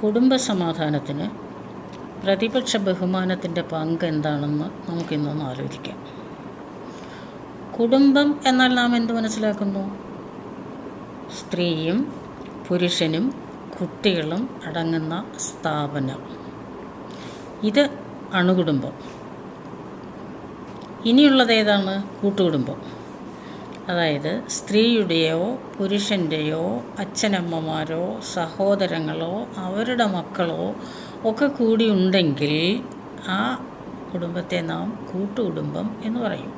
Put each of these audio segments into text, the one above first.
കുടുംബസമാധാനത്തിന് പ്രതിപക്ഷ ബഹുമാനത്തിൻ്റെ പങ്ക് എന്താണെന്ന് നമുക്കിന്നൊന്ന് ആലോചിക്കാം. കുടുംബം എന്നാൽ നാം എന്ത് മനസ്സിലാക്കുന്നു? സ്ത്രീയും പുരുഷനും കുട്ടികളും അടങ്ങുന്ന സ്ഥാപനം. ഇത് അണുകുടുംബം. ഇനിയുള്ളത് ഏതാണ്? കൂട്ടുകുടുംബം. അതായത് സ്ത്രീയുടെയോ പുരുഷൻ്റെയോ അച്ഛനമ്മമാരോ സഹോദരങ്ങളോ അവരുടെ മക്കളോ ഒക്കെ കൂടി ഉണ്ടെങ്കിൽ ആ കുടുംബത്തെ നാം കൂട്ടുകുടുംബം എന്ന് പറയും.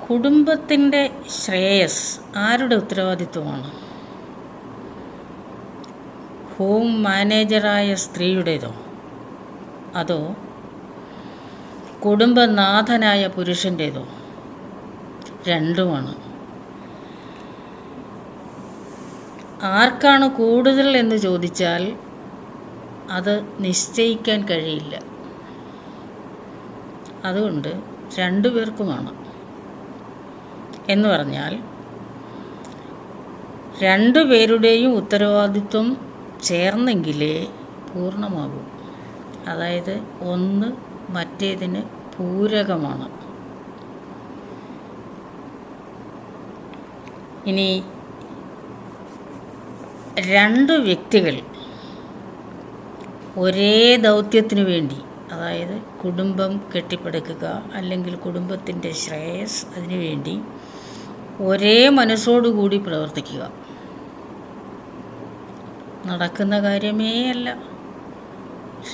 കുടുംബത്തിൻ്റെ ശ്രേയസ് ആരുടെ ഉത്തരവാദിത്വമാണ്? ഹോം മാനേജറായ സ്ത്രീയുടേതോ അതോ കുടുംബനാഥനായ പുരുഷൻ്റേതോ? രണ്ടുമാണ്. ആർക്കാണ് കൂടുതൽ എന്ന് ചോദിച്ചാൽ അത് നിശ്ചയിക്കാൻ കഴിയില്ല. അതുകൊണ്ട് രണ്ടുപേർക്കുമാണ്. എന്ന് പറഞ്ഞാൽ രണ്ടുപേരുടെയും ഉത്തരവാദിത്വം ചേർന്നെങ്കിലേ പൂർണ്ണമാകൂ. അതായത് ഒന്ന് മറ്റേതിന് പൂരകമാണ്. ഇനി രണ്ട് വ്യക്തികൾ ഒരേ ദൗത്യത്തിനു വേണ്ടി, അതായത് കുടുംബം കെട്ടിപ്പടുക്കുക അല്ലെങ്കിൽ കുടുംബത്തിൻ്റെ ശ്രേയസ്, അതിനു വേണ്ടി ഒരേ മനസ്സോടുകൂടി പ്രവർത്തിക്കുക നടക്കുന്ന കാര്യമേ അല്ല.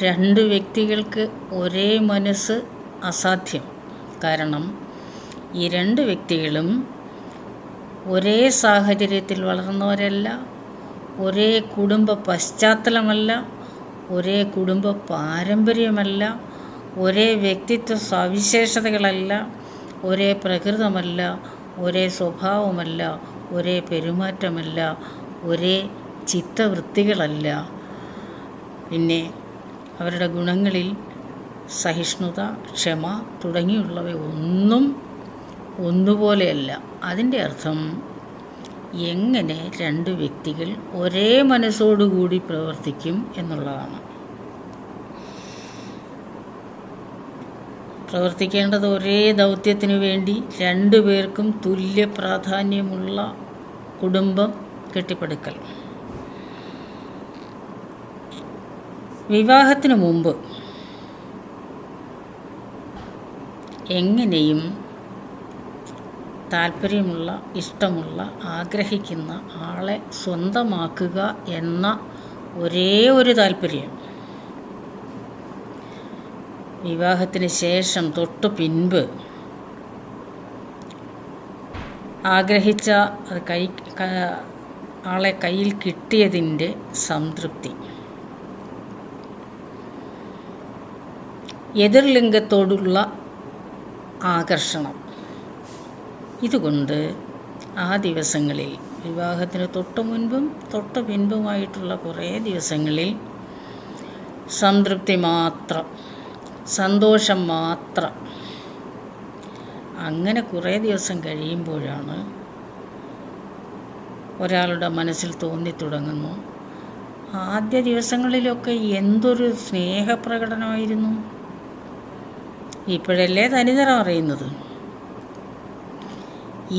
രണ്ട് വ്യക്തികൾക്ക് ഒരേ മനസ്സ് അസാധ്യം. കാരണം ഈ രണ്ട് വ്യക്തികളും ഒരേ സാഹചര്യത്തിൽ വളർന്നവരല്ല, ഒരേ കുടുംബ പശ്ചാത്തലമല്ല, ഒരേ കുടുംബ പാരമ്പര്യമല്ല, ഒരേ വ്യക്തിത്വ സവിശേഷതകളല്ല, ഒരേ പ്രകൃതമല്ല, ഒരേ സ്വഭാവമല്ല, ഒരേ പെരുമാറ്റമല്ല, ഒരേ ചിത്തവൃത്തികളല്ല. പിന്നെ അവരുടെ ഗുണങ്ങളിൽ സഹിഷ്ണുത, ക്ഷമ തുടങ്ങിയുള്ളവ ഒന്നും ഒന്നുപോലെയല്ല. അതിൻ്റെ അർത്ഥം എങ്ങനെ രണ്ട് വ്യക്തികൾ ഒരേ മനസ്സോടുകൂടി പ്രവർത്തിക്കും എന്നുള്ളതാണ്. പ്രവർത്തിക്കേണ്ടത് ഒരേ ദൗത്യത്തിനു വേണ്ടി രണ്ടുപേർക്കും തുല്യ പ്രാധാന്യമുള്ള കുടുംബം കെട്ടിപ്പടുക്കൽ. വിവാഹത്തിനു മുമ്പ് എങ്ങനെയും താല്പര്യമുള്ള, ഇഷ്ടമുള്ള, ആഗ്രഹിക്കുന്ന ആളെ സ്വന്തമാക്കുക എന്ന ഒരേ ഒരു താല്പര്യം. വിവാഹത്തിന് ശേഷം തൊട്ടു പിൻപ് ആഗ്രഹിച്ച ആളെ കയ്യിൽ കിട്ടിയതിൻ്റെ സംതൃപ്തി. എതിർലിംഗത്തോടുള്ള ആകർഷണം. ഇതുകൊണ്ട് ആ ദിവസങ്ങളിൽ, വിവാഹത്തിന് തൊട്ടു മുൻപും തൊട്ടു പിൻപുമായിട്ടുള്ള കുറേ ദിവസങ്ങളിൽ സംതൃപ്തി മാത്രം, സന്തോഷം മാത്രം. അങ്ങനെ കുറേ ദിവസം കഴിയുമ്പോഴാണ് ഒരാളുടെ മനസ്സിൽ തോന്നിത്തുടങ്ങുന്നു, ആദ്യ ദിവസങ്ങളിലൊക്കെ എന്തൊരു സ്നേഹപ്രകടനമായിരുന്നു, ഇപ്പോഴല്ലേ തനിനിറം അറിയുന്നത്.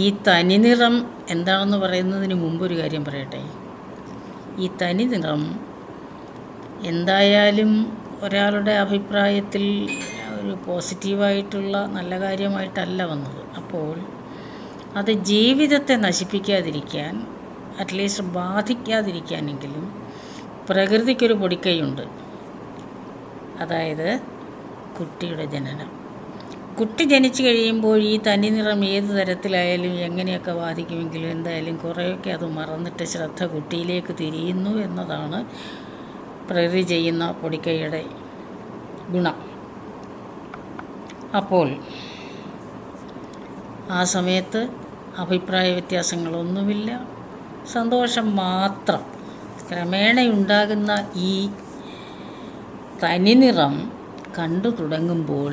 ഈ തനിനിറം എന്താണെന്ന് പറയുന്നതിന് മുമ്പൊരു കാര്യം പറയട്ടെ. ഈ തനിനിറം എന്തായാലും ഒരാളുടെ അഭിപ്രായത്തിൽ ഒരു പോസിറ്റീവായിട്ടുള്ള നല്ല കാര്യമായിട്ടല്ല വന്നത്. അപ്പോൾ അത് ജീവിതത്തെ നശിപ്പിക്കാതിരിക്കാൻ, അറ്റ്ലീസ്റ്റ് ബാധിക്കാതിരിക്കാനെങ്കിലും പ്രകൃതിക്കൊരു പൊടിക്കൈയുണ്ട്. അതായത് കുട്ടിയുടെ ജനനം. കുട്ടി ജനിച്ചു കഴിയുമ്പോൾ ഈ തനിനിറം ഏത് തരത്തിലായാലും എങ്ങനെയൊക്കെ ബാധിക്കുമെങ്കിലും എന്തായാലും കുറേയൊക്കെ അത് മറന്നിട്ട് ശ്രദ്ധ കുട്ടിയിലേക്ക് തിരിയുന്നു എന്നതാണ് പ്രകൃതി ചെയ്യുന്ന പൊടിക്കൈയുടെ ഗുണം. അപ്പോൾ ആ സമയത്ത് അഭിപ്രായ വ്യത്യാസങ്ങളൊന്നുമില്ല, സന്തോഷം മാത്രം. ക്രമേണയുണ്ടാകുന്ന ഈ തനിനിറം കണ്ടു തുടങ്ങുമ്പോൾ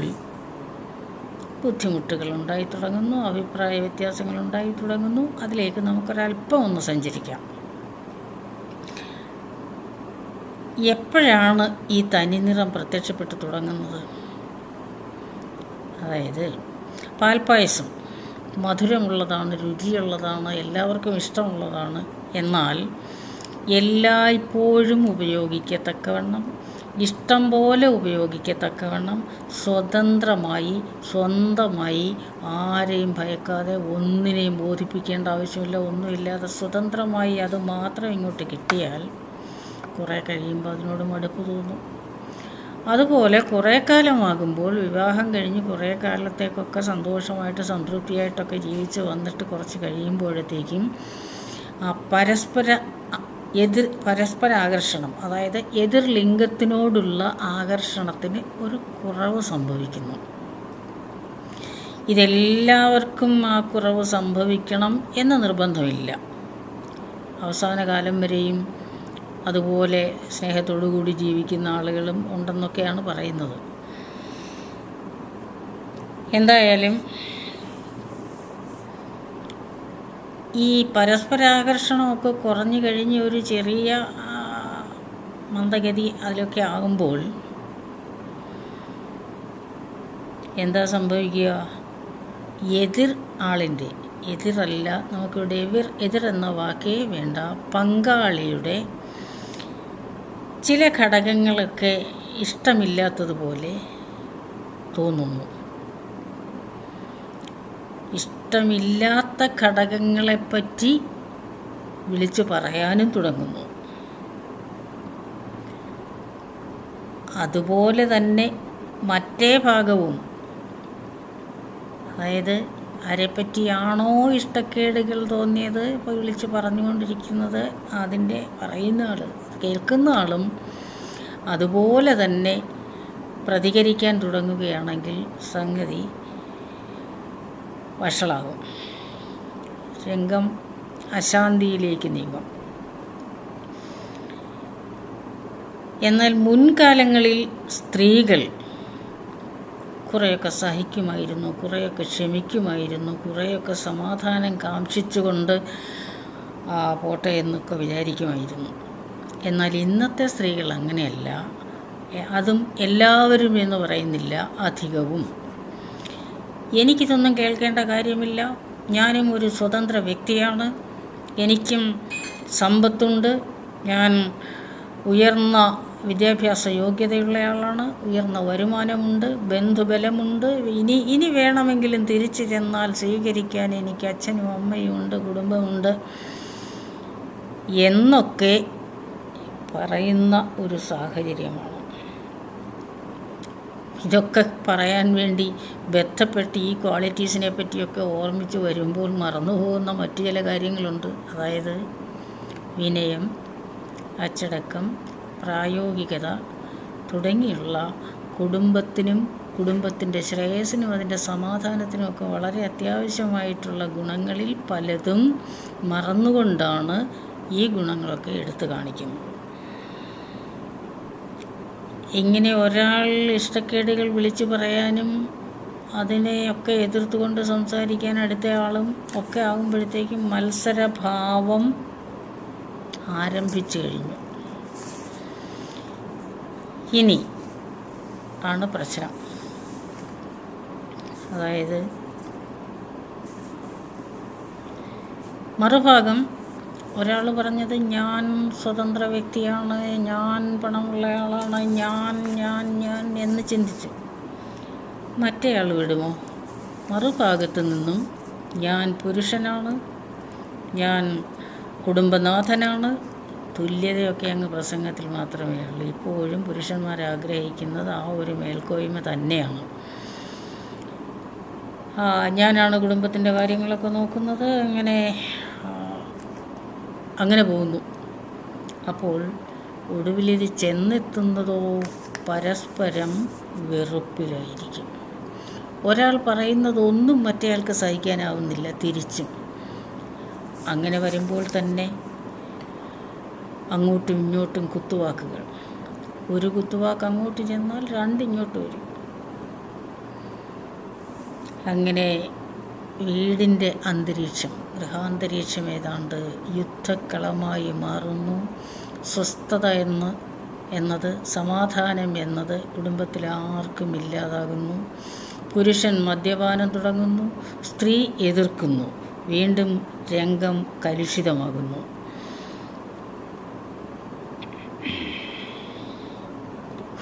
ബുദ്ധിമുട്ടുകൾ ഉണ്ടായി തുടങ്ങുന്നു, അഭിപ്രായ വ്യത്യാസങ്ങൾ ഉണ്ടായി തുടങ്ങുന്നു. അതിലേക്ക് നമുക്കൊരല്പം ഒന്ന് സഞ്ചരിക്കാം. എപ്പോഴാണ് ഈ തനിനിറം പ്രത്യക്ഷപ്പെട്ടു തുടങ്ങുന്നത്? അതായത് പാൽപ്പായസം മധുരമുള്ളതാണ്, രുചിയുള്ളതാണ്, എല്ലാവർക്കും ഇഷ്ടമുള്ളതാണ്. എന്നാൽ എല്ലായ്പ്പോഴും ഉപയോഗിക്കത്തക്കവണ്ണം, ഇഷ്ടം പോലെ ഉപയോഗിക്കത്തക്കവണ്ണം, സ്വന്തമായി ആരെയും ഭയക്കാതെ, ഒന്നിനെയും ബോധിപ്പിക്കേണ്ട ആവശ്യമില്ല, ഒന്നുമില്ലാതെ സ്വതന്ത്രമായി അത് മാത്രം ഇങ്ങോട്ട് കിട്ടിയാൽ കുറേ കഴിയുമ്പോൾ അതിനോട് മടുപ്പ് തോന്നും. അതുപോലെ കുറേ കാലമാകുമ്പോൾ, വിവാഹം കഴിഞ്ഞ് കുറേ കാലത്തേക്കൊക്കെ സന്തോഷമായിട്ട് സംതൃപ്തിയായിട്ടൊക്കെ ജീവിച്ച് വന്നിട്ട് കുറച്ച് കഴിയുമ്പോഴത്തേക്കും ആ പരസ്പര ആകർഷണം, അതായത് എതിർ ലിംഗത്തിനോടുള്ള ആകർഷണത്തിന് ഒരു കുറവ് സംഭവിക്കുന്നു. ഇതെല്ലാവർക്കും ആ കുറവ് സംഭവിക്കണം എന്ന് നിർബന്ധമില്ല. അവസാന കാലം വരെയും അതുപോലെ സ്നേഹത്തോടു കൂടി ജീവിക്കുന്ന ആളുകളും ഉണ്ടെന്നൊക്കെയാണ് പറയുന്നത്. എന്തായാലും ഈ പരസ്പരാകർഷണമൊക്കെ കുറഞ്ഞു കഴിഞ്ഞ് ഒരു ചെറിയ മന്ദഗതി അതിലൊക്കെ ആകുമ്പോൾ എന്താ സംഭവിക്കുക? എതിരല്ല, നമുക്കിവിടെ എതിർ എന്ന വാക്കേ വേണ്ട, പങ്കാളിയുടെ ചില ഘടകങ്ങളൊക്കെ ഇഷ്ടമില്ലാത്തതുപോലെ തോന്നുന്നു. ഇഷ്ടമില്ലാത്ത ഘടകങ്ങളെപ്പറ്റി വിളിച്ചു പറയാനും തുടങ്ങുന്നു. അതുപോലെ തന്നെ മറ്റേ ഭാഗവും, അതായത് ആരെപ്പറ്റിയാണോ ഇഷ്ടക്കേടുകൾ തോന്നിയത് ഇപ്പോൾ വിളിച്ച് പറഞ്ഞുകൊണ്ടിരിക്കുന്നത്, അതിൻ്റെ പറയുന്ന ആൾ, കേൾക്കുന്ന ആളും അതുപോലെ തന്നെ പ്രതികരിക്കാൻ തുടങ്ങുകയാണെങ്കിൽ സംഗതി വഷളാകും, രംഗം അശാന്തിയിലേക്ക് നീങ്ങും. എന്നാൽ മുൻകാലങ്ങളിൽ സ്ത്രീകൾ കുറേയൊക്കെ സഹിക്കുമായിരുന്നു, കുറേയൊക്കെ ക്ഷമിക്കുമായിരുന്നു, കുറേയൊക്കെ സമാധാനം കാംക്ഷിച്ചുകൊണ്ട് പോട്ടെ എന്നൊക്കെ വിചാരിക്കുമായിരുന്നു. എന്നാൽ ഇന്നത്തെ സ്ത്രീകൾ അങ്ങനെയല്ല. അതും എല്ലാവരും എന്ന് പറയുന്നില്ല, അധികവും. എനിക്കിതൊന്നും കേൾക്കേണ്ട കാര്യമില്ല, ഞാനും ഒരു സ്വതന്ത്ര വ്യക്തിയാണ്, എനിക്കും സമ്പത്തുണ്ട്, ഞാൻ ഉയർന്ന വിദ്യാഭ്യാസ യോഗ്യതയുള്ളയാളാണ്, ഉയർന്ന വരുമാനമുണ്ട്, ബന്ധുബലമുണ്ട്, ഇനി വേണമെങ്കിലും തിരിച്ചു ചെന്നാൽ സ്വീകരിക്കാൻ എനിക്ക് അച്ഛനും അമ്മയും ഉണ്ട്, കുടുംബമുണ്ട് എന്നൊക്കെ പറയുന്ന ഒരു സാഹചര്യമാണ്. ഇതൊക്കെ പറയാൻ വേണ്ടി ബന്ധപ്പെട്ട് ഈ ക്വാളിറ്റീസിനെ പറ്റിയൊക്കെ ഓർമ്മിച്ച് വരുമ്പോൾ മറന്നുപോകുന്ന മറ്റു ചില കാര്യങ്ങളുണ്ട്. അതായത് വിനയം, അച്ചടക്കം, പ്രായോഗികത തുടങ്ങിയുള്ള കുടുംബത്തിനും കുടുംബത്തിൻ്റെ ശ്രേയസ്സിനും അതിൻ്റെ സമാധാനത്തിനുമൊക്കെ വളരെ അത്യാവശ്യമായിട്ടുള്ള ഗുണങ്ങളിൽ പലതും മറന്നുകൊണ്ടാണ് ഈ ഗുണങ്ങളൊക്കെ എടുത്തു കാണിക്കുന്നത്. ഇങ്ങനെ ഒരാൾ ഇഷ്ടക്കേടുകൾ വിളിച്ചു പറയാനും അതിനെയൊക്കെ എതിർത്തുകൊണ്ട് സംസാരിക്കാൻ അടുത്ത ആളും ഒക്കെ ആകുമ്പോഴത്തേക്കും മത്സരഭാവം ആരംഭിച്ചു കഴിഞ്ഞു. ഇനി ആണ് പ്രശ്നം. അതായത് മറുഭാഗം ഒരാൾ പറഞ്ഞത് ഞാൻ സ്വതന്ത്ര വ്യക്തിയാണ്, ഞാൻ പണമുള്ളയാളാണ്, ഞാൻ എന്ന് ചിന്തിച്ചു. മറ്റേയാൾ വിടുമോ? മറുഭാഗത്തു നിന്നും ഞാൻ പുരുഷനാണ്, ഞാൻ കുടുംബനാഥനാണ്, തുല്യതയൊക്കെ അങ്ങ് പ്രസംഗത്തിൽ മാത്രമേ ഉള്ളൂ. ഇപ്പോഴും പുരുഷന്മാർ ആഗ്രഹിക്കുന്നത് ആ ഒരു മേൽക്കോയ്മ തന്നെയാണ്. ഞാനാണ് കുടുംബത്തിൻ്റെ കാര്യങ്ങളൊക്കെ നോക്കുന്നത്, അങ്ങനെ പോകുന്നു. അപ്പോൾ ഒടുവിലിത് ചെന്നെത്തുന്നതോ പരസ്പരം വെറുപ്പിലായിരിക്കും. ഒരാൾ പറയുന്നതൊന്നും മറ്റേയാൾക്ക് സഹിക്കാനാവുന്നില്ല, തിരിച്ചും. അങ്ങനെ വരുമ്പോൾ തന്നെ അങ്ങോട്ടും ഇങ്ങോട്ടും കുത്തുവാക്കുകൾ. ഒരു കുത്തുവാക്ക് അങ്ങോട്ട് ചെന്നാൽ രണ്ട് ഇങ്ങോട്ട് വരും. അങ്ങനെ വീടിൻ്റെ അന്തരീക്ഷം, ഗൃഹാന്തരീക്ഷം ഏതാണ്ട് യുദ്ധക്കളമായി മാറുന്നു. സ്വസ്ഥത എന്ന് എന്നത്, സമാധാനം എന്നത് കുടുംബത്തിൽ ആർക്കും ഇല്ലാതാകുന്നു. പുരുഷൻ മദ്യപാനം തുടങ്ങുന്നു, സ്ത്രീ എതിർക്കുന്നു, വീണ്ടും രംഗം കലുഷിതമാകുന്നു.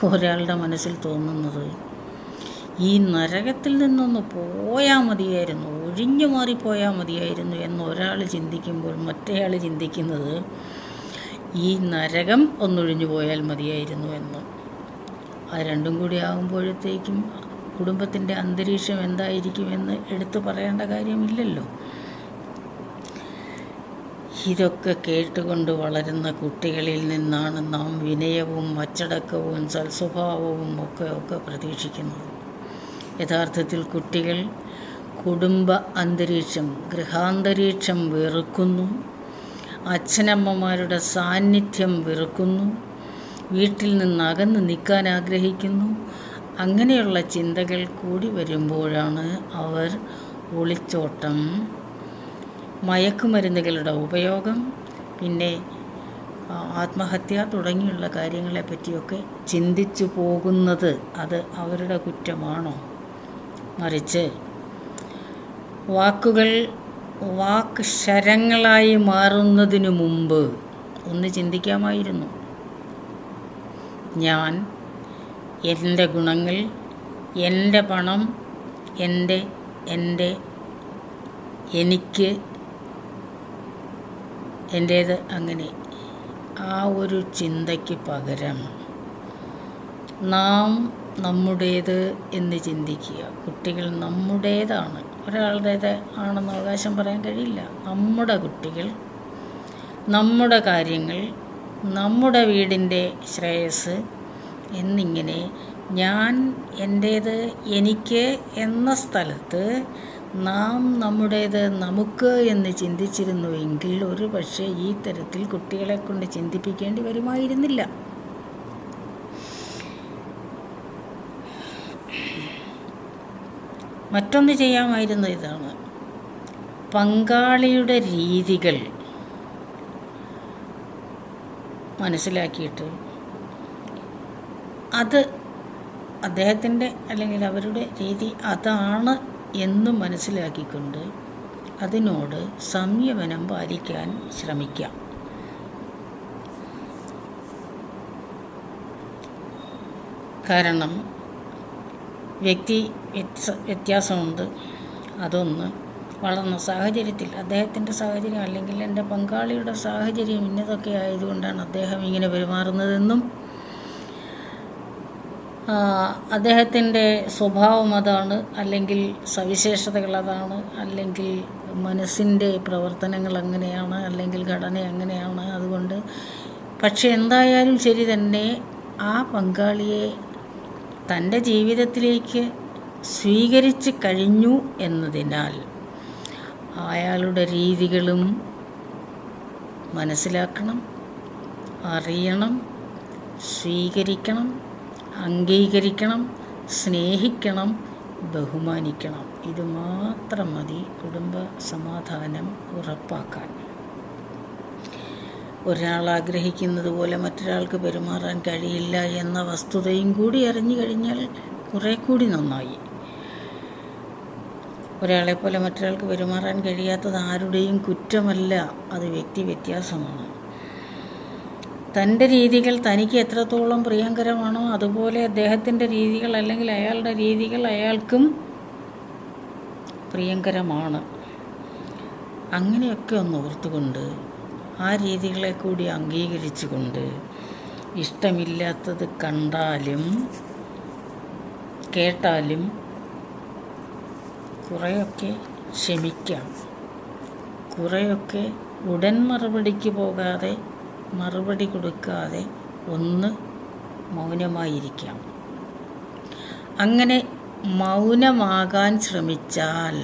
ഒരാളുടെ മനസ്സിൽ തോന്നുന്നത്, ഈ നരകത്തിൽ നിന്നൊന്ന് പോയാൽ മതിയായിരുന്നു, ഒഴിഞ്ഞു മാറിപ്പോയാൽ മതിയായിരുന്നു എന്ന് ഒരാൾ ചിന്തിക്കുമ്പോൾ മറ്റേയാൾ ചിന്തിക്കുന്നത് ഈ നരകം ഒന്നൊഴിഞ്ഞു പോയാൽ മതിയായിരുന്നു എന്ന്. അത് രണ്ടും കൂടി ആകുമ്പോഴത്തേക്കും കുടുംബത്തിൻ്റെ അന്തരീക്ഷം എന്തായിരിക്കുമെന്ന് എടുത്തു പറയേണ്ട കാര്യമില്ലല്ലോ. ഇതൊക്കെ കേട്ടുകൊണ്ട് വളരുന്ന കുട്ടികളിൽ നിന്നാണ് നാം വിനയവും അച്ചടക്കവും സൽസ്വഭാവവും ഒക്കെ പ്രതീക്ഷിക്കുന്നത്. യഥാർത്ഥത്തിൽ കുട്ടികൾ കുടുംബ അന്തരീക്ഷം, ഗൃഹാന്തരീക്ഷം വെറുക്കുന്നു, അച്ഛനമ്മമാരുടെ സാന്നിധ്യം വെറുക്കുന്നു, വീട്ടിൽ നിന്ന് അകന്ന് നിൽക്കാൻ ആഗ്രഹിക്കുന്നു. അങ്ങനെയുള്ള ചിന്തകൾ കൂടി വരുമ്പോഴാണ് അവർ ഒളിച്ചോട്ടം, മയക്കുമരുന്നുകളുടെ ഉപയോഗം, പിന്നെ ആത്മഹത്യ തുടങ്ങിയുള്ള കാര്യങ്ങളെ പറ്റിയൊക്കെ ചിന്തിച്ചു പോകുന്നത്. അത് അവരുടെ കുറ്റമാണോ? മറിച്ച് വാക്കുകൾ വാക്ശരങ്ങളായി മാറുന്നതിനു മുമ്പ് ഒന്ന് ചിന്തിക്കാമായിരുന്നു. ഞാൻ, എൻ്റെ ഗുണങ്ങൾ, എൻ്റെ പണം, എനിക്ക്, എൻ്റേത്, അങ്ങനെ ആ ഒരു ചിന്തയ്ക്ക് പകരം നാം നമ്മുടേത് എന്ന് ചിന്തിക്കുക. കുട്ടികൾ നമ്മുടേതാണ്, ഒരാളുടേത് ആണെന്ന് അവകാശം പറയാൻ കഴിയില്ല. നമ്മുടെ കുട്ടികൾ, നമ്മുടെ കാര്യങ്ങൾ, നമ്മുടെ വീടിൻ്റെ ശ്രേയസ് എന്നിങ്ങനെ ഞാൻ, എൻ്റേത്, എനിക്ക് എന്ന സ്ഥലത്ത് നാം നമ്മുടേത്, നമുക്ക് എന്ന് ചിന്തിച്ചിരുന്നുവെങ്കിൽ ഒരു പക്ഷേ ഈ തരത്തിൽ കുട്ടികളെ കൊണ്ട് ചിന്തിപ്പിക്കേണ്ടി വരുമായിരുന്നില്ല. മറ്റൊന്ന് ചെയ്യാമായിരുന്നത് ഇതാണ്: പങ്കാളിയുടെ രീതികൾ മനസ്സിലാക്കിയിട്ട് അത് അദ്ദേഹത്തിൻ്റെ അല്ലെങ്കിൽ അവരുടെ രീതി അതാണ് എന്ന് മനസ്സിലാക്കിക്കൊണ്ട് അതിനോട് സംയമനം പാലിക്കാൻ ശ്രമിക്കാം. കാരണം വ്യക്തി വ്യത്യാസമുണ്ട്. അതൊന്ന്, വളർന്ന സാഹചര്യത്തിൽ അദ്ദേഹത്തിൻ്റെ സാഹചര്യം അല്ലെങ്കിൽ എൻ്റെ പങ്കാളിയുടെ സാഹചര്യം ഇന്നതൊക്കെ ആയതുകൊണ്ടാണ് അദ്ദേഹം ഇങ്ങനെ പെരുമാറുന്നതെന്നും അദ്ദേഹത്തിൻ്റെ സ്വഭാവം അതാണ്, അല്ലെങ്കിൽ സവിശേഷതകൾ അതാണ്, അല്ലെങ്കിൽ മനസ്സിൻ്റെ പ്രവർത്തനങ്ങൾ അങ്ങനെയാണ്, അല്ലെങ്കിൽ ഘടന അങ്ങനെയാണ്. അതുകൊണ്ട് പക്ഷെ എന്തായാലും ശരി തന്നെ ആ പങ്കാളിയെ തൻ്റെ ജീവിതത്തിലേക്ക് സ്വീകരിച്ച് കഴിഞ്ഞു എന്നതിനാൽ അയാളുടെ രീതികളും മനസ്സിലാക്കണം, അറിയണം, സ്വീകരിക്കണം, അംഗീകരിക്കണം, സ്നേഹിക്കണം, ബഹുമാനിക്കണം. ഇത് മാത്രം മതി കുടുംബ സമാധാനം ഉറപ്പാക്കാൻ. ഒരാൾ ആഗ്രഹിക്കുന്നത് പോലെ മറ്റൊരാൾക്ക് പെരുമാറാൻ കഴിയില്ല എന്ന വസ്തുതയും കൂടി അറിഞ്ഞു കഴിഞ്ഞാൽ കുറേ കൂടി നന്നായി. ഒരാളെപ്പോലെ മറ്റൊരാൾക്ക് പെരുമാറാൻ കഴിയാത്തത് ആരുടെയും കുറ്റമല്ല, അത് വ്യക്തി വ്യത്യാസമാണ്. തൻ്റെ രീതികൾ തനിക്ക് എത്രത്തോളം പ്രിയങ്കരമാണോ അതുപോലെ അദ്ദേഹത്തിൻ്റെ രീതികൾ അല്ലെങ്കിൽ അയാളുടെ രീതികൾ അയാൾക്കും പ്രിയങ്കരമാണ്. അങ്ങനെയൊക്കെ ഒന്ന് ഓർത്തുകൊണ്ട് ആ രീതികളെ കൂടി അംഗീകരിച്ചുകൊണ്ട് ഇഷ്ടമില്ലാത്തത് കണ്ടാലും കേട്ടാലും കുറേയൊക്കെ ക്ഷമിക്കാം, കുറേയൊക്കെ ഉടൻ മറുപടിക്ക് പോകാതെ മറുപടി കൊടുക്കാതെ ഒന്ന് മൗനമായിരിക്കാം. അങ്ങനെ മൗനമാകാൻ ശ്രമിച്ചാൽ,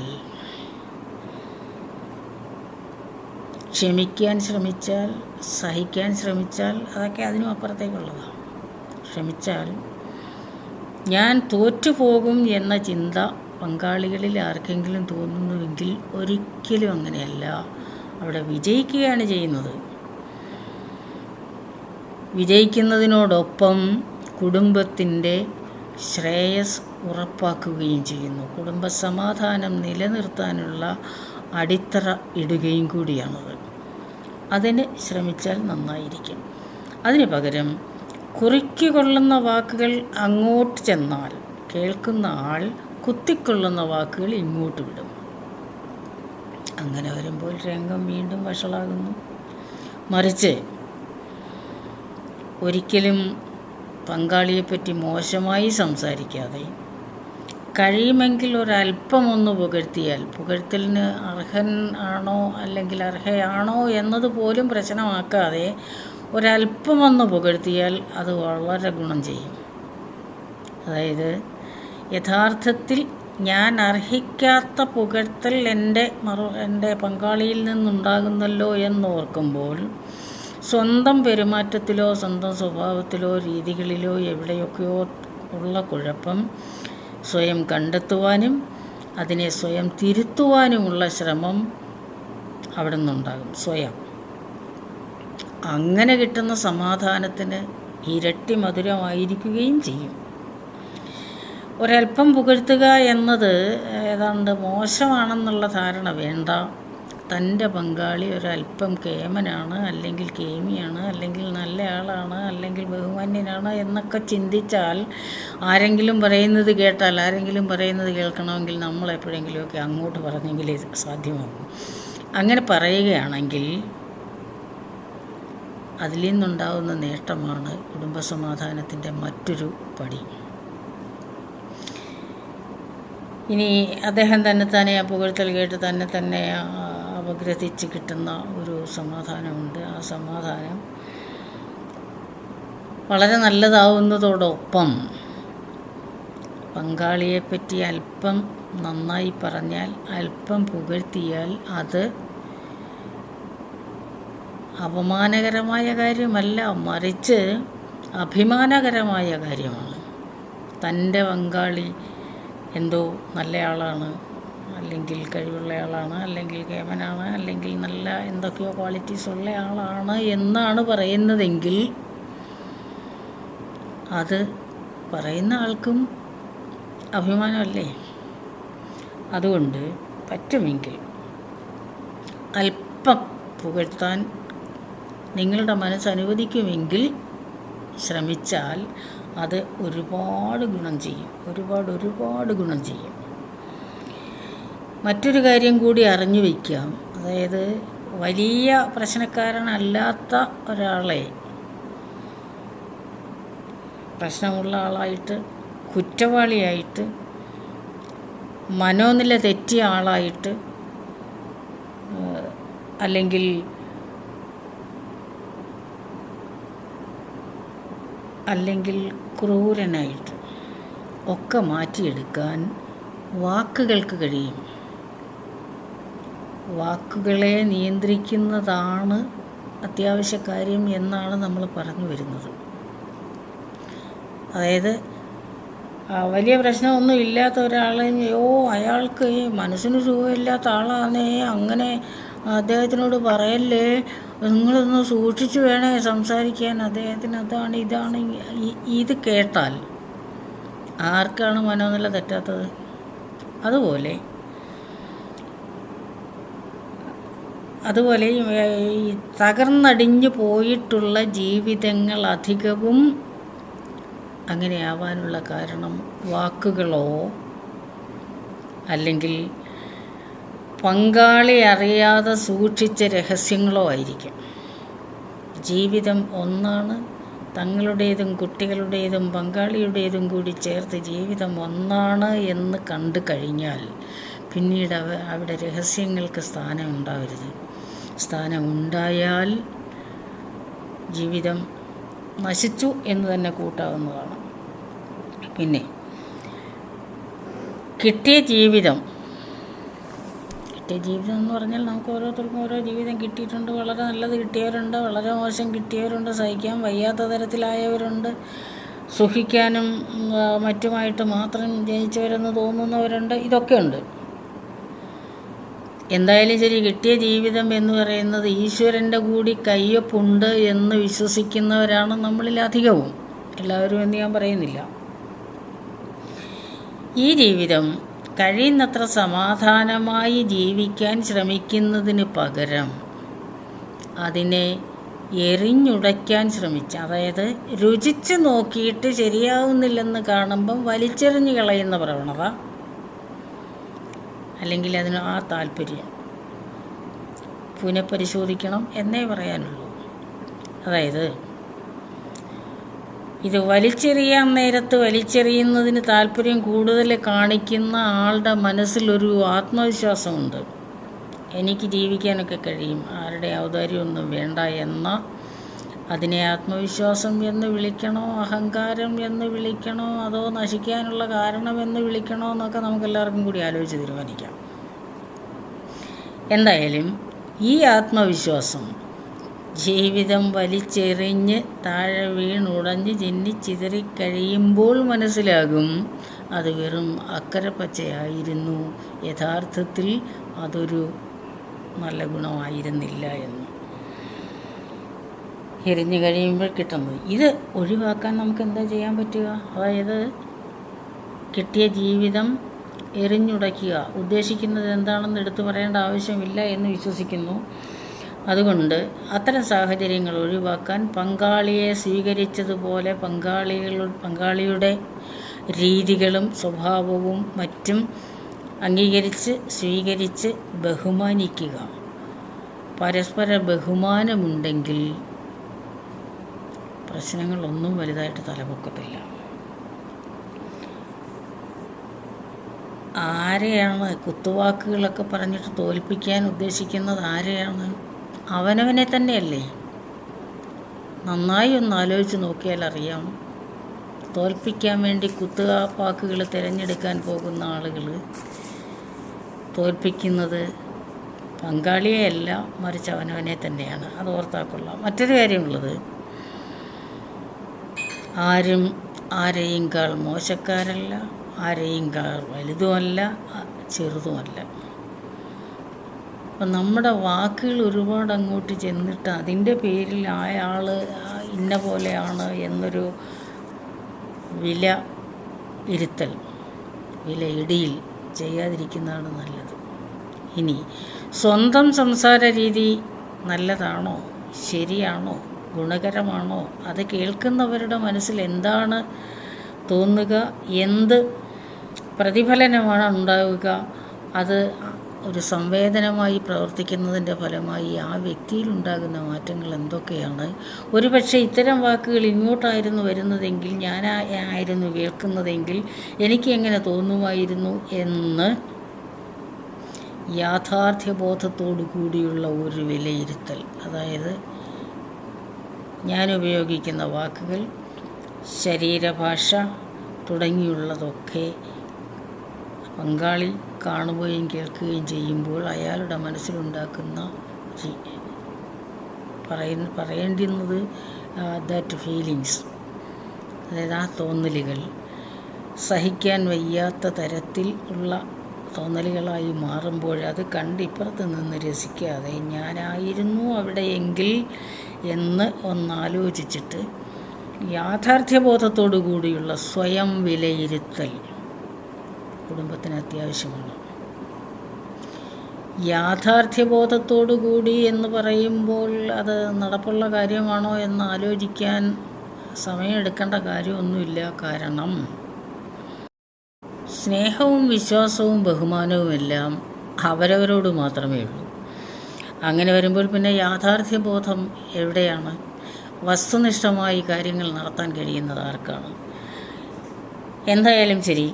ക്ഷമിക്കാൻ ശ്രമിച്ചാൽ, സഹിക്കാൻ ശ്രമിച്ചാൽ, അതൊക്കെ അതിനും അപ്പുറത്തേക്കുള്ളതാണ്. ശ്രമിച്ചാൽ ഞാൻ തോറ്റുപോകും എന്ന ചിന്ത പങ്കാളികളിൽ ആർക്കെങ്കിലും തോന്നുന്നുവെങ്കിൽ ഒരിക്കലും അങ്ങനെയല്ല, അവിടെ വിജയിക്കുകയാണ് ചെയ്യുന്നത്. വിജയിക്കുന്നതിനോടൊപ്പം കുടുംബത്തിൻ്റെ ശ്രേയസ് ഉറപ്പാക്കുകയും ചെയ്യുന്നു. കുടുംബസമാധാനം നിലനിർത്താനുള്ള അടിത്തറ ഇടുകയും കൂടിയാണത്. അതിന് ശ്രമിച്ചാൽ നന്നായിരിക്കും. അതിന് പകരം കുറിക്കുകൊള്ളുന്ന വാക്കുകൾ അങ്ങോട്ട് ചെന്നാൽ കേൾക്കുന്ന ആൾ കുത്തിക്കൊള്ളുന്ന വാക്കുകൾ ഇങ്ങോട്ട് വിടും. അങ്ങനെ വരുമ്പോൾ രംഗം വീണ്ടും വഷളാകുന്നു. മറിച്ച് ഒരിക്കലും പങ്കാളിയെപ്പറ്റി മോശമായി സംസാരിക്കാതെ കഴിയുമെങ്കിൽ ഒരല്പമൊന്ന് പുകഴ്ത്തിയാൽ, പുകഴ്ത്തലിന് അർഹൻ ആണോ അല്ലെങ്കിൽ അർഹയാണോ എന്നതുപോലും പ്രശ്നമാക്കാതെ ഒരല്പമൊന്ന് പുകഴ്ത്തിയാൽ അത് വളരെ ഗുണം ചെയ്യും. അതായത് യഥാർത്ഥത്തിൽ ഞാൻ അർഹിക്കാത്ത പുകഴ്ത്തൽ എൻ്റെ പങ്കാളിയിൽ നിന്നുണ്ടാകുന്നല്ലോ എന്നോർക്കുമ്പോൾ സ്വന്തം പെരുമാറ്റത്തിലോ സ്വന്തം സ്വഭാവത്തിലോ രീതികളിലോ എവിടെയൊക്കെയോ ഉള്ള കുഴപ്പം സ്വയം കണ്ടെത്തുവാനും അതിനെ സ്വയം തിരുത്തുവാനുമുള്ള ശ്രമം അവിടെ നിന്നുണ്ടാകും. സ്വയം അങ്ങനെ കിട്ടുന്ന സമാധാനത്തിന് ഇരട്ടി മധുരമായിരിക്കുകയും ചെയ്യും. ഒരല്പം പുകഴ്ത്തുക എന്നത് ഏതാണ്ട് മോശമാണെന്നുള്ള ധാരണ വേണ്ട. തൻ്റെ പങ്കാളി ഒരല്പം കേമനാണ്, അല്ലെങ്കിൽ കേമിയാണ്, അല്ലെങ്കിൽ നല്ലയാളാണ്, അല്ലെങ്കിൽ ബഹുമാന്യനാണ് എന്നൊക്കെ ചിന്തിച്ചാൽ, ആരെങ്കിലും പറയുന്നത് കേട്ടാൽ, ആരെങ്കിലും പറയുന്നത് കേൾക്കണമെങ്കിൽ നമ്മൾ എപ്പോഴെങ്കിലുമൊക്കെ അങ്ങോട്ട് പറഞ്ഞെങ്കിലേ സാധ്യമാകും. അങ്ങനെ പറയുകയാണെങ്കിൽ അതിൽ നിന്നുണ്ടാകുന്ന നേട്ടമാണ് കുടുംബസമാധാനത്തിൻ്റെ മറ്റൊരു പടി. ഇനി അദ്ദേഹം തന്നെ ആ പുകഴ്ത്തൽ കേട്ട് തന്നെ അപഗ്രഥിച്ച് കിട്ടുന്ന ഒരു സമാധാനമുണ്ട്. ആ സമാധാനം വളരെ നല്ലതാവുന്നതോടൊപ്പം പങ്കാളിയെപ്പറ്റി അല്പം നന്നായി പറഞ്ഞാൽ, അല്പം പുകഴ്ത്തിയാൽ അത് അപമാനകരമായ കാര്യമല്ല, മറിച്ച് അഭിമാനകരമായ കാര്യമാണ്. തൻ്റെ പങ്കാളി എന്തോ നല്ലയാളാണ്, അല്ലെങ്കിൽ കഴിവുള്ളയാളാണ്, അല്ലെങ്കിൽ കേമനാണ്, അല്ലെങ്കിൽ നല്ല എന്തൊക്കെയോ ക്വാളിറ്റീസ് ഉള്ള ആളാണ് എന്നാണ് പറയുന്നതെങ്കിൽ അത് പറയുന്ന ആൾക്കും അഭിമാനമല്ലേ? അതുകൊണ്ട് പറ്റുമെങ്കിൽ അല്പം പുകഴ്ത്താൻ നിങ്ങളുടെ മനസ്സ് അനുവദിക്കുമെങ്കിൽ ശ്രമിച്ചാൽ അത് ഒരുപാട് ഗുണം ചെയ്യും. ഒരുപാട് ഗുണം ചെയ്യും. മറ്റൊരു കാര്യം കൂടി അറിഞ്ഞു വയ്ക്കാം. അതായത് വലിയ പ്രശ്നക്കാരനല്ലാത്ത ഒരാളെ പ്രശ്നമുള്ള ആളായിട്ട്, കുറ്റവാളിയായിട്ട്, മനോനില തെറ്റിയ ആളായിട്ട്, അല്ലെങ്കിൽ ക്രൂരനായിട്ട് ഒക്കെ മാറ്റിയെടുക്കാൻ വാക്കുകൾക്ക് കഴിയും. വാക്കുകളെ നിയന്ത്രിക്കുന്നതാണ് അത്യാവശ്യ കാര്യം എന്നാണ് നമ്മൾ പറഞ്ഞു വരുന്നത്. അതായത് വലിയ പ്രശ്നമൊന്നും ഇല്ലാത്ത ഒരാളെ അയാൾക്ക് മനസ്സിന് സുഖമില്ലാത്ത ആളാണേ, അങ്ങനെ അദ്ദേഹത്തിനോട് പറയല്ലേ, നിങ്ങളൊന്ന് സൂക്ഷിച്ചു വേണേ സംസാരിക്കാൻ, അദ്ദേഹത്തിന് അതാണ് ഇതാണ്. ഇത് കേട്ടാൽ ആർക്കാണ് മനോനില തെറ്റാത്തത്? അതുപോലെ ഈ തകർന്നടിഞ്ഞു പോയിട്ടുള്ള ജീവിതങ്ങൾ അധികവും അങ്ങനെയാവാനുള്ള കാരണം വാക്കുകളോ അല്ലെങ്കിൽ പങ്കാളി അറിയാതെ സൂക്ഷിച്ച രഹസ്യങ്ങളോ ആയിരിക്കും. ജീവിതം ഒന്നാണ്. തങ്ങളുടേതും കുട്ടികളുടേതും പങ്കാളിയുടേതും കൂടി ചേർത്ത് ജീവിതം ഒന്നാണ് എന്ന് കണ്ടു കഴിഞ്ഞാൽ പിന്നീട് അവിടെ രഹസ്യങ്ങൾക്ക് സ്ഥാനം ഉണ്ടാവരുത്. സ്ഥാനമുണ്ടായാൽ ജീവിതം നശിച്ചു എന്ന് തന്നെ കൂട്ടാവുന്നതാണ്. പിന്നെ കിട്ടിയ ജീവിതം എന്ന് പറഞ്ഞാൽ നമുക്ക് ഓരോരുത്തർക്കും ഓരോ ജീവിതം കിട്ടിയിട്ടുണ്ട്. വളരെ നല്ലത് കിട്ടിയവരുണ്ട്, വളരെ മോശം കിട്ടിയവരുണ്ട്, സഹിക്കാൻ വയ്യാത്ത തരത്തിലായവരുണ്ട്, സുഖിക്കാനും മറ്റുമായിട്ട് മാത്രം ജനിച്ചവരെന്ന് തോന്നുന്നവരുണ്ട്. ഇതൊക്കെ ഉണ്ട്. എന്തായാലും ശരി, കിട്ടിയ ജീവിതം എന്ന് പറയുന്നത് ഈശ്വരൻ്റെ കൂടി കയ്യൊപ്പുണ്ട് എന്ന് വിശ്വസിക്കുന്നവരാണ് നമ്മളിൽ അധികവും. എല്ലാവരും എന്ന് ഞാൻ പറയുന്നില്ല. ഈ ജീവിതം കഴിയുന്നത്ര സമാധാനമായി ജീവിക്കാൻ ശ്രമിക്കുന്നതിന് പകരം അതിനെ എറിഞ്ഞുടയ്ക്കാൻ ശ്രമിച്ച, അതായത് രുചിച്ച് നോക്കിയിട്ട് ശരിയാവുന്നില്ലെന്ന് കാണുമ്പം വലിച്ചെറിഞ്ഞ് കളയുന്ന പ്രവണത, അല്ലെങ്കിൽ അതിന് ആ താല്പര്യം പുനഃപരിശോധിക്കണം എന്നേ പറയാനുള്ളൂ. അതായത് ഇത് വലിച്ചെറിയാൻ നേരത്ത് വലിച്ചെറിയുന്നതിന് താല്പര്യം കൂടുതൽ കാണിക്കുന്ന ആളുടെ മനസ്സിലൊരു ആത്മവിശ്വാസമുണ്ട്. എനിക്ക് ജീവിക്കാനൊക്കെ കഴിയും, ആരുടെ ഔദാര്യമൊന്നും വേണ്ട എന്ന, അതിനെ ആത്മവിശ്വാസം എന്ന് വിളിക്കണോ, അഹങ്കാരം എന്ന് വിളിക്കണോ, അതോ നശിക്കാനുള്ള കാരണമെന്ന് വിളിക്കണോ എന്നൊക്കെ നമുക്കെല്ലാവർക്കും കൂടി ആലോചിച്ച് തീരുമാനിക്കാം. എന്തായാലും ഈ ആത്മവിശ്വാസം ജീവിതം വലിച്ചെറിഞ്ഞ് താഴെ വീണുടഞ്ഞ് ചിന്നിച്ചിതറിക്കഴിയുമ്പോൾ മനസ്സിലാകും അത് വെറും അക്കരപ്പച്ചയായിരുന്നു, യഥാർത്ഥത്തിൽ അതൊരു നല്ല ഗുണമായിരുന്നില്ല എന്ന്. എറിഞ്ഞു കഴിയുമ്പോൾ കിട്ടുന്നത് ഇത് ഒഴിവാക്കാൻ നമുക്ക് എന്താ ചെയ്യാൻ പറ്റുക? അതായത് കിട്ടിയ ജീവിതം എറിഞ്ഞുടയ്ക്കുക. ഉദ്ദേശിക്കുന്നത് എന്താണെന്ന് എടുത്തു പറയേണ്ട ആവശ്യമില്ല എന്ന് വിശ്വസിക്കുന്നു. അതുകൊണ്ട് അത്തരം സാഹചര്യങ്ങൾ ഒഴിവാക്കാൻ പങ്കാളിയെ സ്വീകരിച്ചതുപോലെ പങ്കാളിയുടെ രീതികളും സ്വഭാവവും മറ്റും അംഗീകരിച്ച് സ്വീകരിച്ച് ബഹുമാനിക്കുക. പരസ്പര ബഹുമാനമുണ്ടെങ്കിൽ പ്രശ്നങ്ങളൊന്നും വലുതായിട്ട് തലപൊക്കത്തില്ല. ആരെയാണ് കുത്തുവാക്കുകളൊക്കെ പറഞ്ഞിട്ട് തോൽപ്പിക്കാൻ ഉദ്ദേശിക്കുന്നത്? ആരെയാണ്? അവനവനെ തന്നെയല്ലേ. നന്നായി ഒന്ന് ആലോചിച്ച് നോക്കിയാൽ അറിയാം, തോൽപ്പിക്കാൻ വേണ്ടി കുത്തുവാക്കുകൾ തിരഞ്ഞെടുക്കാൻ പോകുന്ന ആളുകൾ തോൽപ്പിക്കുന്നത് പങ്കാളിയെയല്ല, മറിച്ച് അവനവനെ തന്നെയാണ്. അത് ഓർത്താക്കൊള്ളാം. മറ്റൊരു കാര്യമുള്ളത്, ആരും ആരെയും കാൾ മോശക്കാരല്ല, ആരെയും കാൾ വലുതുമല്ല ചെറുതുമല്ല. അപ്പം നമ്മുടെ വാക്കുകൾ ഒരുപാട് അങ്ങോട്ട് ചെന്നിട്ട് അതിൻ്റെ പേരിൽ അയാൾ ഇന്ന പോലെയാണ് എന്നൊരു വില ഇരുത്തൽ, വില ഇടിയിൽ ചെയ്യാതിരിക്കുന്നതാണ് നല്ലത്. ഇനി സ്വന്തം സംസാര രീതി നല്ലതാണോ, ശരിയാണോ, ഗുണകരമാണോ, അത് കേൾക്കുന്നവരുടെ മനസ്സിൽ എന്താണ് തോന്നുക, എന്ത് പ്രതിഫലനമാണ് ഉണ്ടാവുക, അത് ഒരു സംവേദനമായി പ്രവർത്തിക്കുന്നതിൻ്റെ ഫലമായി ആ വ്യക്തിയിലുണ്ടാകുന്ന മാറ്റങ്ങൾ എന്തൊക്കെയാണ്? ഒരുപക്ഷെ ഇത്തരം വാക്കുകൾ ഇങ്ങോട്ടായിരുന്നു വരുന്നതെങ്കിൽ, ഞാനായിരുന്നു കേൾക്കുന്നതെങ്കിൽ എനിക്ക് എങ്ങനെ തോന്നുമായിരുന്നു എന്ന് യാഥാർത്ഥ്യബോധത്തോടു കൂടിയുള്ള ഒരു വിലയിരുത്തൽ. അതായത് ഞാൻ ഉപയോഗിക്കുന്ന വാക്കുകൾ, ശരീരഭാഷ തുടങ്ങിയുള്ളതൊക്കെ പങ്കാളി കാണുകയും കേൾക്കുകയും ചെയ്യുമ്പോൾ അയാളുടെ മനസ്സിലുണ്ടാക്കുന്ന പറയേണ്ടുന്നത് ദാറ്റ് ഫീലിങ്സ്, അതായത് ആ തോന്നലുകൾ സഹിക്കാൻ വയ്യാത്ത തരത്തിൽ ഉള്ള തോന്നലുകളായി മാറുമ്പോൾ അത് കണ്ട് ഇപ്പുറത്ത് നിന്ന് രസിക്കാതെ ഞാനായിരുന്നു അവിടെയെങ്കിൽ എന്ന് ഒന്നാലോചിച്ചിട്ട് യാഥാർത്ഥ്യബോധത്തോടു കൂടിയുള്ള സ്വയം വിലയിരുത്തൽ കുടുംബത്തിന് അത്യാവശ്യമാണ്. യാഥാർത്ഥ്യബോധത്തോടു കൂടി എന്ന് പറയുമ്പോൾ അത് നടപ്പുള്ള കാര്യമാണോ എന്ന് ആലോചിക്കാൻ സമയമെടുക്കേണ്ട കാര്യമൊന്നുമില്ല. കാരണം സ്നേഹവും വിശ്വാസവും ബഹുമാനവുമെല്ലാം അവരവരോട് മാത്രമേ ഉള്ളൂ. അങ്ങനെ വരുമ്പോൾ പിന്നെ യാഥാർത്ഥ്യബോധം എവിടെയാണ്? വസ്തുനിഷ്ഠമായി കാര്യങ്ങൾ നടത്താൻ കഴിയുന്നത് ആർക്കാണ്? എന്തായാലും ശരി,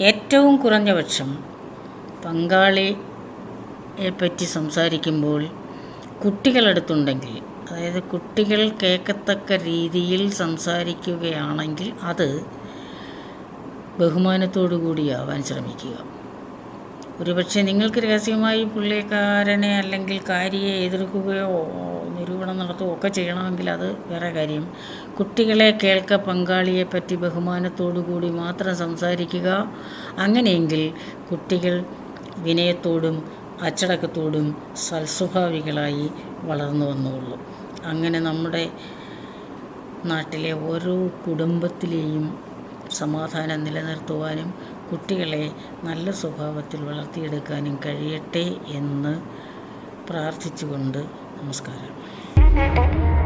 ഏറ്റവും കുറഞ്ഞ പക്ഷം പങ്കാളിയെപ്പറ്റി സംസാരിക്കുമ്പോൾ കുട്ടികളടുത്തുണ്ടെങ്കിൽ, അതായത് കുട്ടികൾ കേൾക്കത്തക്ക രീതിയിൽ സംസാരിക്കുകയാണെങ്കിൽ അത് ബഹുമാനത്തോടു കൂടിയാവാൻ ശ്രമിക്കുക. ഒരുപക്ഷെ നിങ്ങൾക്ക് രഹസ്യമായി പുള്ളിക്കാരനെ അല്ലെങ്കിൽ കാര്യയെ എതിർക്കുകയോ നിരൂപണം നടത്തുകയോ ഒക്കെ ചെയ്യണമെങ്കിൽ അത് വേറെ കാര്യം. കുട്ടികളെ കേൾക്ക പങ്കാളിയെപ്പറ്റി ബഹുമാനത്തോടു കൂടി മാത്രം സംസാരിക്കുക. അങ്ങനെയെങ്കിൽ കുട്ടികൾ വിനയത്തോടും അച്ചടക്കത്തോടും സൽസ്വഭാവികളായി വളർന്നു വന്നുകൊള്ളും. അങ്ങനെ നമ്മുടെ നാട്ടിലെ ഓരോ കുടുംബത്തിലെയും സമാധാനം നിലനിർത്തുവാനും കുട്ടികളെ നല്ല സ്വഭാവത്തിൽ വളർത്തിയെടുക്കാനും കഴിയട്ടെ എന്ന് പ്രാർത്ഥിച്ചുകൊണ്ട് നമസ്കാരം.